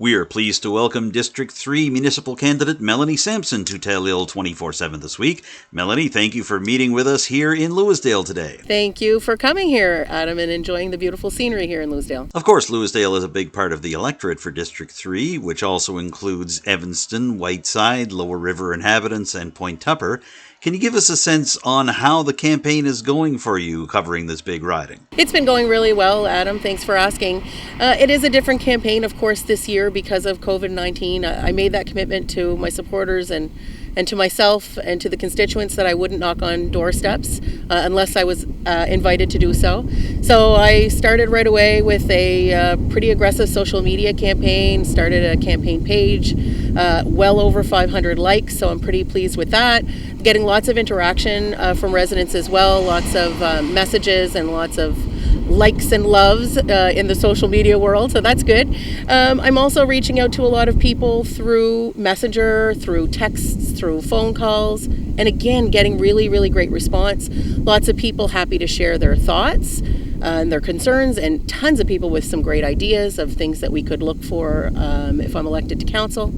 We are pleased to welcome District 3 municipal candidate Melanie Sampson to Telile 24/7 this week. Melanie, thank you for meeting with us here in Louisdale today. Thank you for coming here, Adam, and enjoying the beautiful scenery here in Louisdale. Of course, Louisdale is a big part of the electorate for District 3, which also includes Evanston, Whiteside, Lower River Inhabitants, and Point Tupper. Can you give us a sense on how the campaign is going for you covering this big riding? It's been going really well, Adam. Thanks for asking. It is a different campaign, of course, this year because of COVID-19. I made that commitment to my supporters and to myself and to the constituents that I wouldn't knock on doorsteps unless I was invited to do so. So I started right away with a pretty aggressive social media campaign, started a campaign page, well over 500 likes, so I'm pretty pleased with that. Getting lots of interaction from residents as well, lots of messages and lots of likes and loves in the social media world, so that's good. I'm also reaching out to a lot of people through Messenger, through texts, through phone calls, and again, getting really, really great response. Lots of people happy to share their thoughts and their concerns, and tons of people with some great ideas of things that we could look for if I'm elected to council.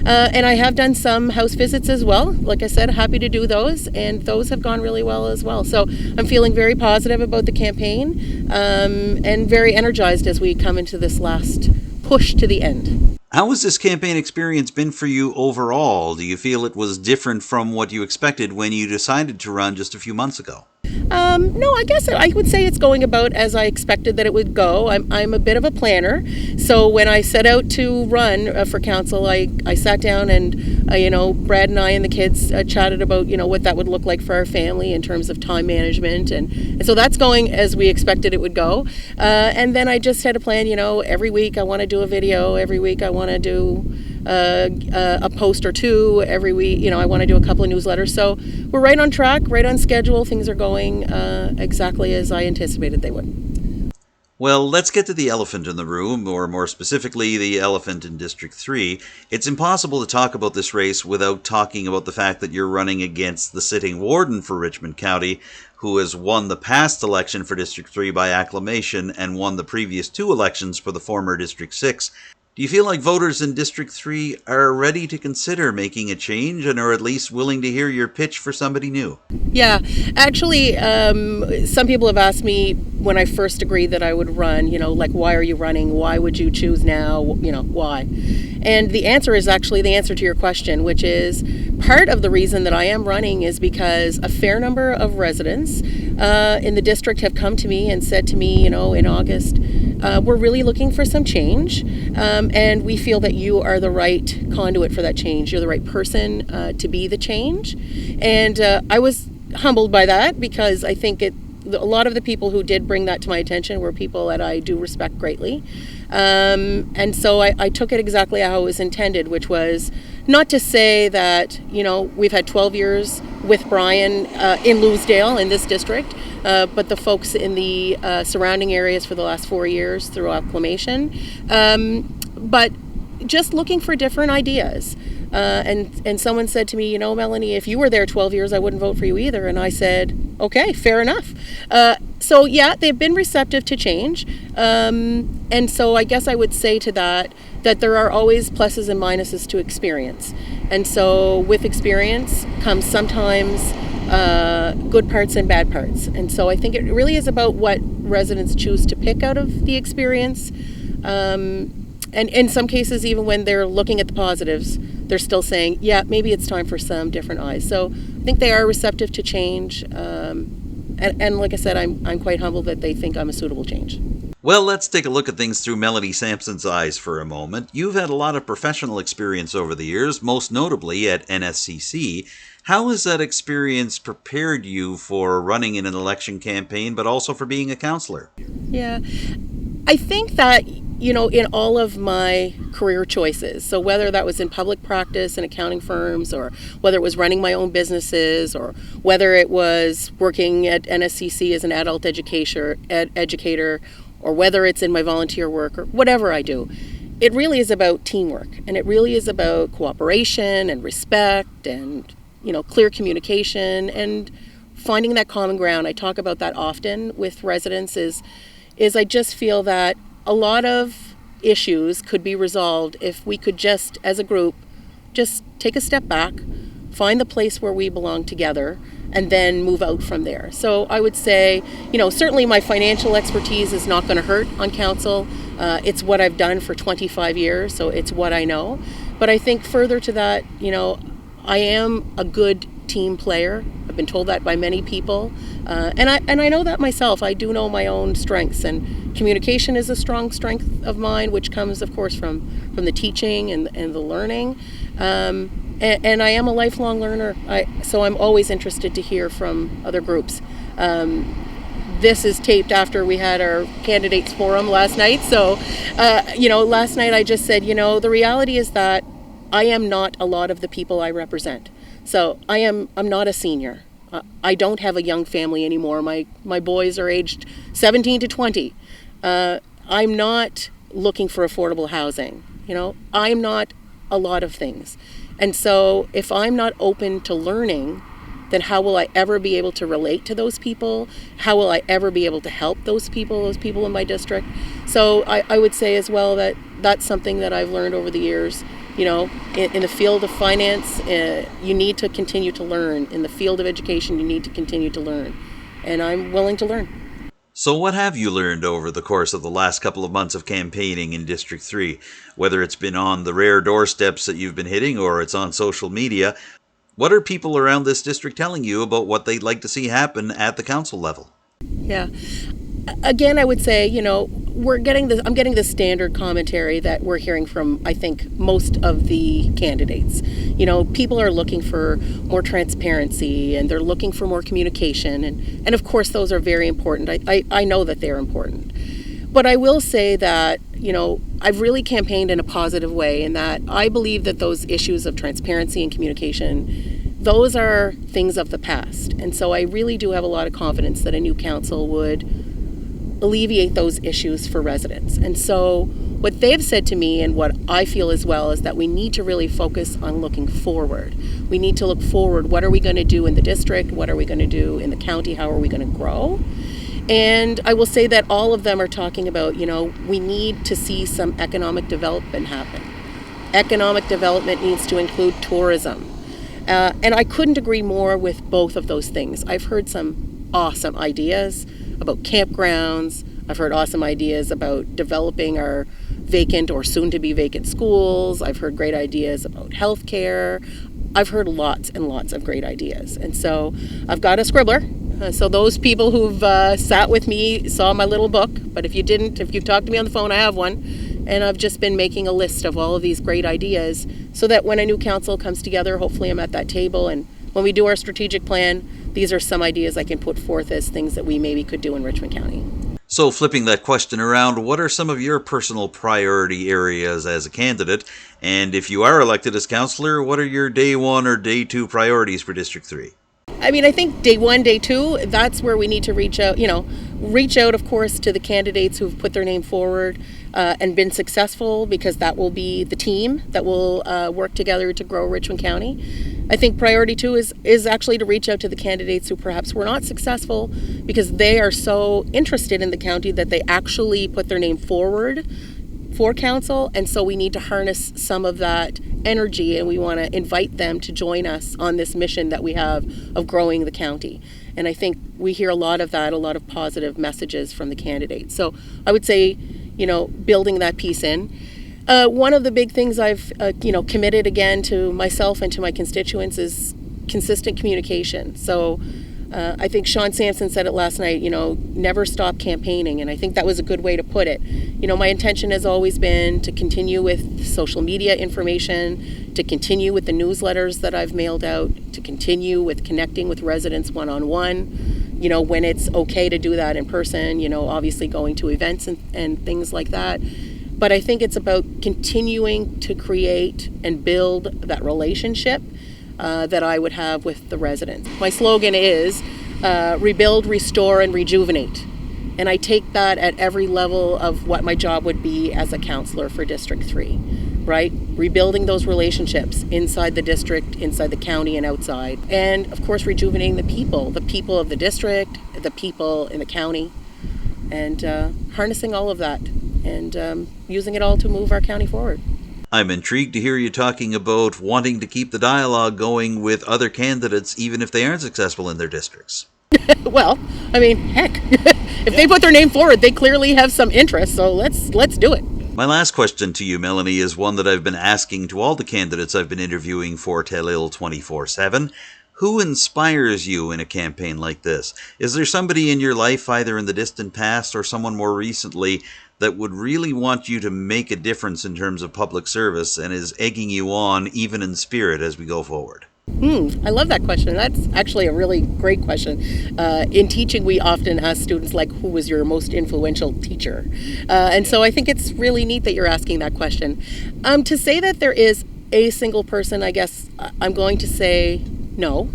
And I have done some house visits as well. Like I said, happy to do those, and those have gone really well as well. So I'm feeling very positive about the campaign and very energized as we come into this last push to the end. How has this campaign experience been for you overall? Do you feel it was different from what you expected when you decided to run just a few months ago? No, I guess I would say it's going about as I expected that it would go. I'm a bit of a planner, so when I set out to run for council, I sat down and Brad and I and the kids chatted about what that would look like for our family in terms of time management, and so that's going as we expected it would go. And then I just had a plan. Every week I want to do a video. Every week I want to do a post or two every week. I want to do a couple of newsletters. So we're right on track, right on schedule. Things are going exactly as I anticipated they would. Well, let's get to the elephant in the room, or more specifically, the elephant in District 3. It's impossible to talk about this race without talking about the fact that you're running against the sitting warden for Richmond County, who has won the past election for District 3 by acclamation and won the previous two elections for the former District 6. Do you feel like voters in District 3 are ready to consider making a change and are at least willing to hear your pitch for somebody new? Yeah, actually, some people have asked me when I first agreed that I would run, why are you running? Why would you choose now? Why? And the answer is actually the answer to your question, which is part of the reason that I am running is because a fair number of residents in the district have come to me and said to me, in August, we're really looking for some change, and we feel that you are the right conduit for that change. You're the right person to be the change. And I was humbled by that because I think a lot of the people who did bring that to my attention were people that I do respect greatly. And so I took it exactly how it was intended, which was not to say that, we've had 12 years with Brian in Louisdale, in this district, but the folks in the surrounding areas for the last 4 years through acclamation. But just looking for different ideas. And someone said to me, Melanie, if you were there 12 years, I wouldn't vote for you either. And I said, okay, fair enough. So yeah, they've been receptive to change. And so I guess I would say to that there are always pluses and minuses to experience. And so with experience comes sometimes good parts and bad parts. And so I think it really is about what residents choose to pick out of the experience. And in some cases, even when they're looking at the positives, they're still saying, yeah, maybe it's time for some different eyes. So I think they are receptive to change. And like I said, I'm quite humbled that they think I'm a suitable change. Well, let's take a look at things through Melanie Sampson's eyes for a moment. You've had a lot of professional experience over the years, most notably at NSCC. How has that experience prepared you for running in an election campaign, but also for being a councillor? Yeah, I think that, in all of my career choices, so whether that was in public practice and accounting firms, or whether it was running my own businesses, or whether it was working at NSCC as an adult educator, or whether it's in my volunteer work, or whatever I do, it really is about teamwork, and it really is about cooperation and respect and, clear communication and finding that common ground. I talk about that often with residents is I just feel that a lot of issues could be resolved if we could just, as a group, just take a step back, find the place where we belong together, and then move out from there. So I would say, certainly my financial expertise is not going to hurt on council. It's what I've done for 25 years, so it's what I know. But I think further to that, I am a good team player. I've been told that by many people. And I know that myself. I do know my own strengths, and communication is a strong strength of mine, which comes, of course, from the teaching and the learning. And I am a lifelong learner, so I'm always interested to hear from other groups. This is taped after we had our candidates forum last night. So, last night I just said, the reality is that I am not a lot of the people I represent. So I'm not a senior. I don't have a young family anymore. My boys are aged 17 to 20. I'm not looking for affordable housing. I'm not a lot of things. And so if I'm not open to learning, then how will I ever be able to relate to those people? How will I ever be able to help those people in my district? So I would say as well that that's something that I've learned over the years. In the field of finance, you need to continue to learn. In the field of education, you need to continue to learn. And I'm willing to learn. So what have you learned over the course of the last couple of months of campaigning in District 3? Whether it's been on the rare doorsteps that you've been hitting or it's on social media, what are people around this district telling you about what they'd like to see happen at the council level? Yeah. Again, I would say, I'm getting the standard commentary that we're hearing from, I think, most of the candidates. People are looking for more transparency, and they're looking for more communication. And of course, those are very important. I know that they're important. But I will say that, I've really campaigned in a positive way, in that I believe that those issues of transparency and communication, those are things of the past. And so I really do have a lot of confidence that a new council would alleviate those issues for residents. And so what they've said to me, and what I feel as well, is that we need to really focus on looking forward. We need to look forward. What are we going to do in the district? What are we going to do in the county? How are we going to grow? And I will say that all of them are talking about, we need to see some economic development happen. Economic development needs to include tourism. And I couldn't agree more with both of those things. I've heard some awesome ideas about campgrounds. I've heard awesome ideas about developing our vacant or soon-to-be vacant schools. I've heard great ideas about healthcare. I've heard lots and lots of great ideas. And so I've got a scribbler. So those people who've sat with me saw my little book. But if you've talked to me on the phone, I have one. And I've just been making a list of all of these great ideas so that when a new council comes together, hopefully I'm at that table. And when we do our strategic plan, these are some ideas I can put forth as things that we maybe could do in Richmond County. So flipping that question around, what are some of your personal priority areas as a candidate? And if you are elected as councillor, what are your day 1 or day 2 priorities for District 3? I think day 1, day 2, that's where we need to reach out, of course, to the candidates who've put their name forward and been successful, because that will be the team that will work together to grow Richmond County. I think priority 2 is actually to reach out to the candidates who perhaps were not successful, because they are so interested in the county that they actually put their name forward for council. And so we need to harness some of that energy, and we want to invite them to join us on this mission that we have of growing the county. And I think we hear a lot of that, a lot of positive messages from the candidates. So I would say, building that piece in. One of the big things I've, committed again to myself and to my constituents is consistent communication. So I think Sean Sampson said it last night, never stop campaigning. And I think that was a good way to put it. My intention has always been to continue with social media information, to continue with the newsletters that I've mailed out, to continue with connecting with residents one-on-one, when it's okay to do that in person, obviously going to events and things like that. But I think it's about continuing to create and build that relationship that I would have with the residents. My slogan is rebuild, restore, and rejuvenate. And I take that at every level of what my job would be as a councillor for District 3, right? Rebuilding those relationships inside the district, inside the county, and outside. And of course, rejuvenating the people of the district, the people in the county, and harnessing all of that and using it all to move our county forward. I'm intrigued to hear you talking about wanting to keep the dialogue going with other candidates, even if they aren't successful in their districts. Well, I mean, heck, if they put their name forward, they clearly have some interest, so let's do it. My last question to you, Melanie, is one that I've been asking to all the candidates I've been interviewing for Telile 24/7. Who inspires you in a campaign like this? Is there somebody in your life, either in the distant past or someone more recently, that would really want you to make a difference in terms of public service and is egging you on, even in spirit, as we go forward? I love that question. That's actually a really great question. In teaching, we often ask students, like, who was your most influential teacher? And so I think it's really neat that you're asking that question. To say that there is a single person, I guess I'm going to say no.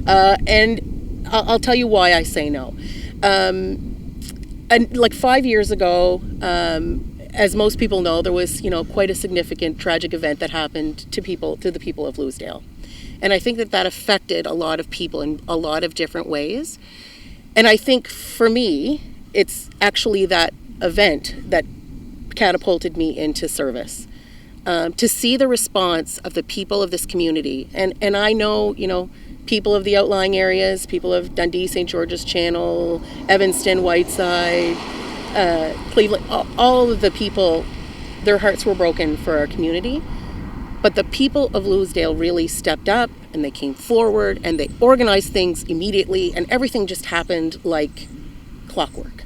And I'll tell you why I say no. And like 5 years ago, as most people know, there was, quite a significant tragic event that happened to the people of Louisdale. And I think that affected a lot of people in a lot of different ways. And I think for me, it's actually that event that catapulted me into service. To see the response of the people of this community. And I know, people of the outlying areas, people of Dundee, St. George's Channel, Evanston, Whiteside, Cleveland, all of the people, their hearts were broken for our community. But the people of Louisdale really stepped up, and they came forward, and they organized things immediately, and everything just happened like clockwork.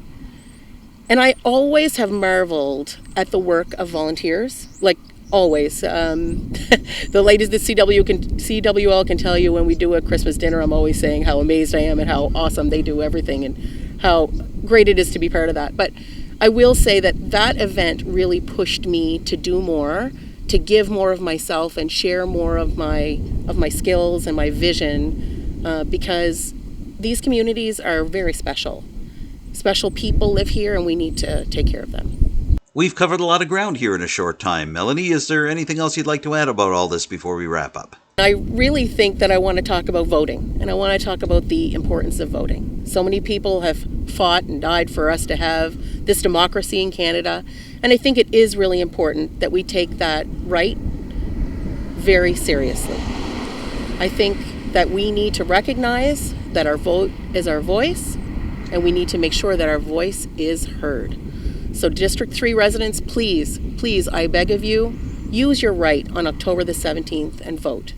And I always have marveled at the work of volunteers, like always. The ladies at CWL can tell you, when we do a Christmas dinner, I'm always saying how amazed I am and how awesome they do everything and how great it is to be part of that. But I will say that event really pushed me to do more, to give more of myself and share more of my skills and my vision, because these communities are very special. Special people live here, and we need to take care of them. We've covered a lot of ground here in a short time. Melanie, is there anything else you'd like to add about all this before we wrap up? I really think that I want to talk about voting, and I want to talk about the importance of voting. So many people have fought and died for us to have this democracy in Canada, and I think it is really important that we take that right very seriously. I think that we need to recognize that our vote is our voice, and we need to make sure that our voice is heard. So District 3 residents, please, I beg of you, use your right on October the 17th and vote.